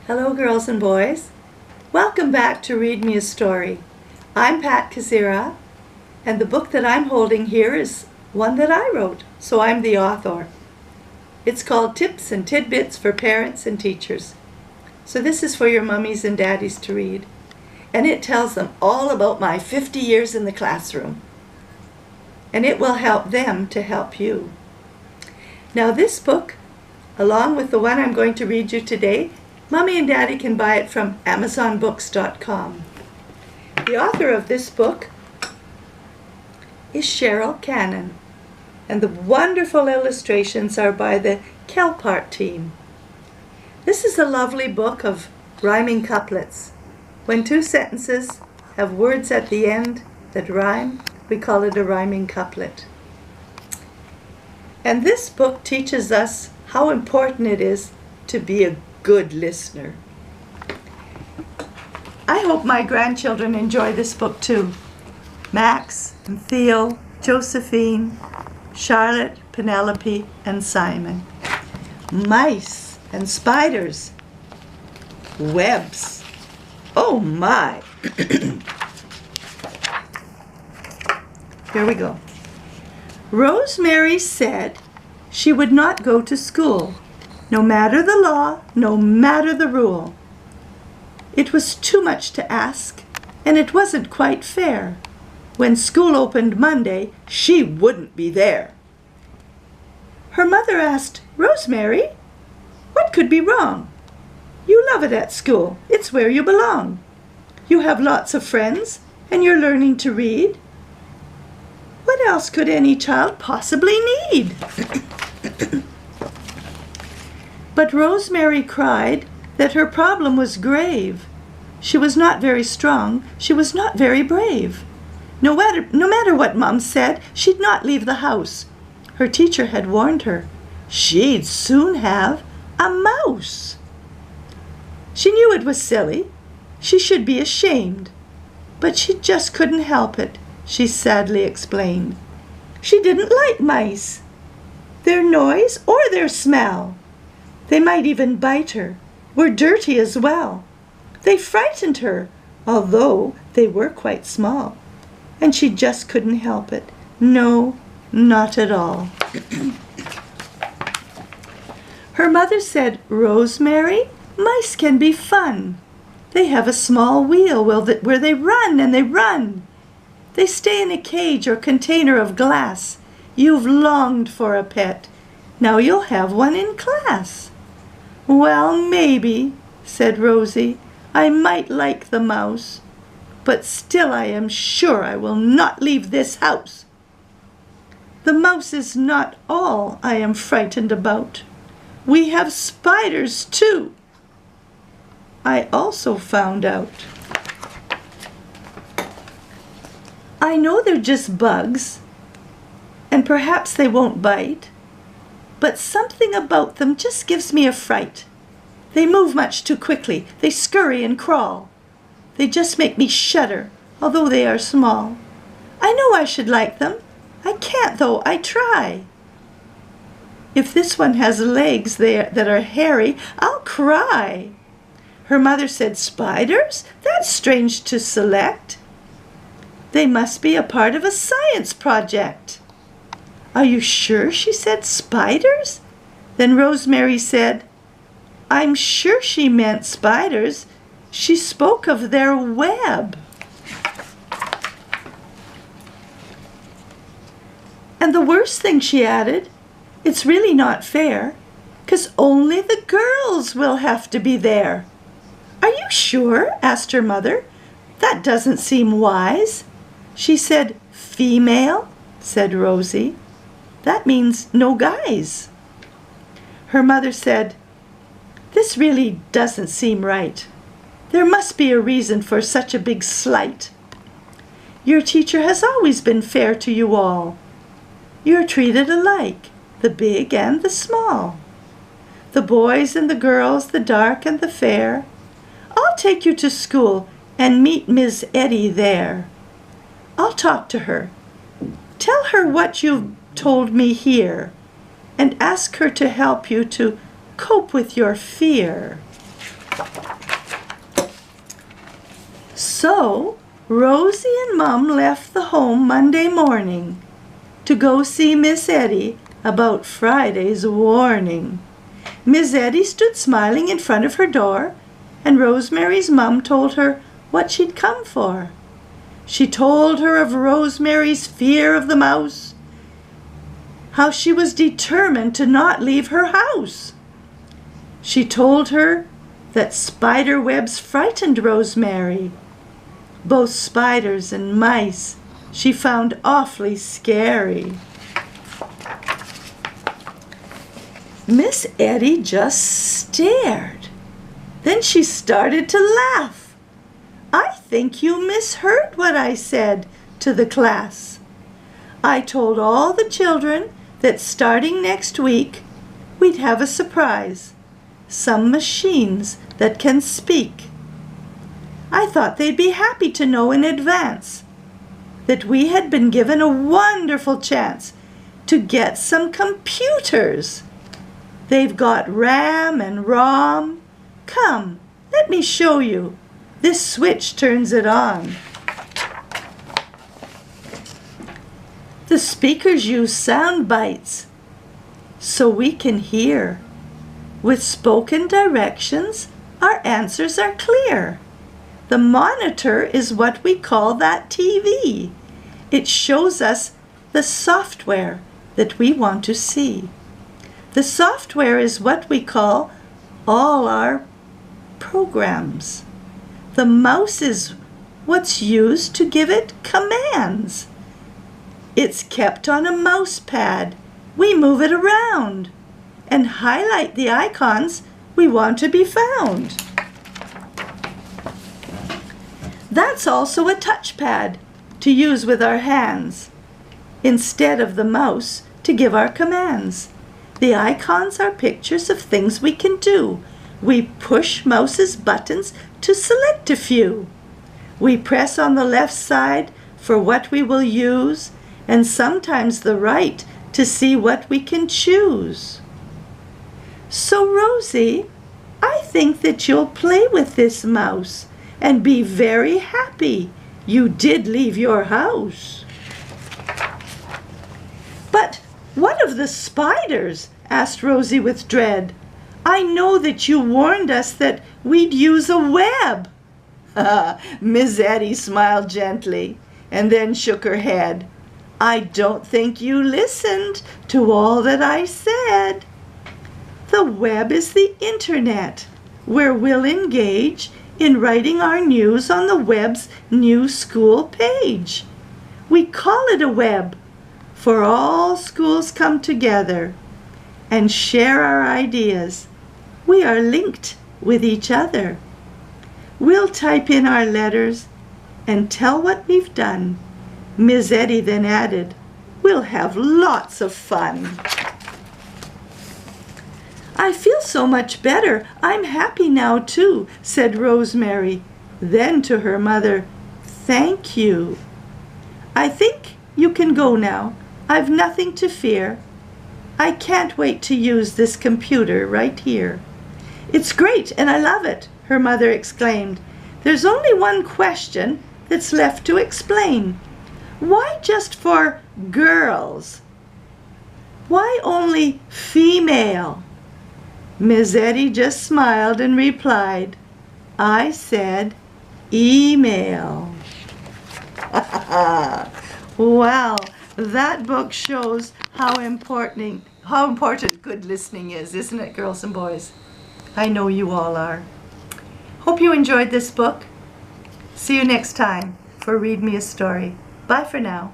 Hello girls and boys. Welcome back to Read Me a Story. I'm Pat Kozyra, and the book that I'm holding here is one that I wrote, so I'm the author. It's called Tips and Tidbits for Parents and Teachers. So this is for your mummies and daddies to read. And it tells them all about my 50 years in the classroom. And it will help them to help you. Now this book, along with the one I'm going to read you today, Mommy and Daddy can buy it from AmazonBooks.com. The author of this book is Cheryl Cannon, and the wonderful illustrations are by the Kelpart team. This is a lovely book of rhyming couplets. When two sentences have words at the end that rhyme, we call it a rhyming couplet. And this book teaches us how important it is to be a good listener. I hope my grandchildren enjoy this book too. Max and Theo, Josephine, Charlotte, Penelope, and Simon. Mice and spiders. Webs. Oh my! Here we go. Rosemary said she would not go to school, no matter the law, no matter the rule. It was too much to ask, and it wasn't quite fair. When school opened Monday, she wouldn't be there. Her mother asked, "Rosemary, what could be wrong? You love it at school. It's where you belong. You have lots of friends, and you're learning to read. What else could any child possibly need?" But Rosemary cried that her problem was grave. She was not very strong. She was not very brave. No matter what Mom said, she'd not leave the house. Her teacher had warned her. She'd soon have a mouse. She knew it was silly. She should be ashamed. But she just couldn't help it, she sadly explained. She didn't like mice, their noise or their smell. They might even bite her, were dirty as well. They frightened her, although they were quite small. And she just couldn't help it. No, not at all. Her mother said, "Rosemary, mice can be fun. They have a small wheel where they run and they run. They stay in a cage or container of glass. You've longed for a pet. Now you'll have one in class." "Well, maybe," said Rosie, "I might like the mouse, but still I am sure I will not leave this house. The mouse is not all I am frightened about. We have spiders too, I also found out. I know they're just bugs, and perhaps they won't bite, but something about them just gives me a fright. They move much too quickly. They scurry and crawl. They just make me shudder, although they are small. I know I should like them. I can't, though I try. If this one has legs that are hairy, I'll cry." Her mother said, "Spiders? That's strange to select. They must be a part of a science project." "Are you sure?" she said. "Spiders?" Then Rosemary said, "I'm sure she meant spiders. She spoke of their web." "And the worst thing," she added, "it's really not fair, 'cause only the girls will have to be there." "Are you sure?" asked her mother. "That doesn't seem wise." She said, "Female," said Rosie. "That means no guys." Her mother said, "This really doesn't seem right. There must be a reason for such a big slight. Your teacher has always been fair to you all. You're treated alike, the big and the small, the boys and the girls, the dark and the fair. I'll take you to school and meet Miss Eddie there. I'll talk to her. Tell her what you've told me here, and ask her to help you to cope with your fear." So, Rosie and Mum left the home Monday morning to go see Miss Eddy about Friday's warning. Miss Eddy stood smiling in front of her door, and Rosemary's mum told her what she'd come for. She told her of Rosemary's fear of the mouse, how she was determined to not leave her house. She told her that spider webs frightened Rosemary. Both spiders and mice she found awfully scary. Miss Eddy just stared. Then she started to laugh. "I think you misheard what I said," to the class. "I told all the children that starting next week we'd have a surprise, some machines that can speak. I thought they'd be happy to know in advance that we had been given a wonderful chance to get some computers. They've got RAM and ROM. Come, let me show you. This switch turns it on." The speakers use sound bites so we can hear. With spoken directions, our answers are clear. The monitor is what we call that TV. It shows us the software that we want to see. The software is what we call all our programs. The mouse is what's used to give it commands. It's kept on a mouse pad. We move it around and highlight the icons we want to be found. That's also a touchpad to use with our hands, instead of the mouse to give our commands. The icons are pictures of things we can do. We push mouse's buttons to select a few. We press on the left side for what we will use, and sometimes the right to see what we can choose. So, Rosie, I think that you'll play with this mouse and be very happy you did leave your house. "But what of the spiders?" asked Rosie with dread. "I know that you warned us that we'd use a web." Miss Eddy smiled gently and then shook her head. "I don't think you listened to all that I said. The web is the internet, where we'll engage in writing our news on the web's new school page. We call it a web, for all schools come together and share our ideas. We are linked with each other. We'll type in our letters and tell what we've done." Miss Eddy then added, "We'll have lots of fun." "I feel so much better. I'm happy now too," said Rosemary. Then to her mother, "Thank you. I think you can go now. I've nothing to fear. I can't wait to use this computer right here." "It's great and I love it," her mother exclaimed. "There's only one question that's left to explain. Why just for girls? Why only female?" Miss Eddy just smiled and replied, "I said email." Wow, that book shows how important good listening is, isn't it, girls and boys? I know you all are. Hope you enjoyed this book. See you next time for Read Me a Story. Bye for now.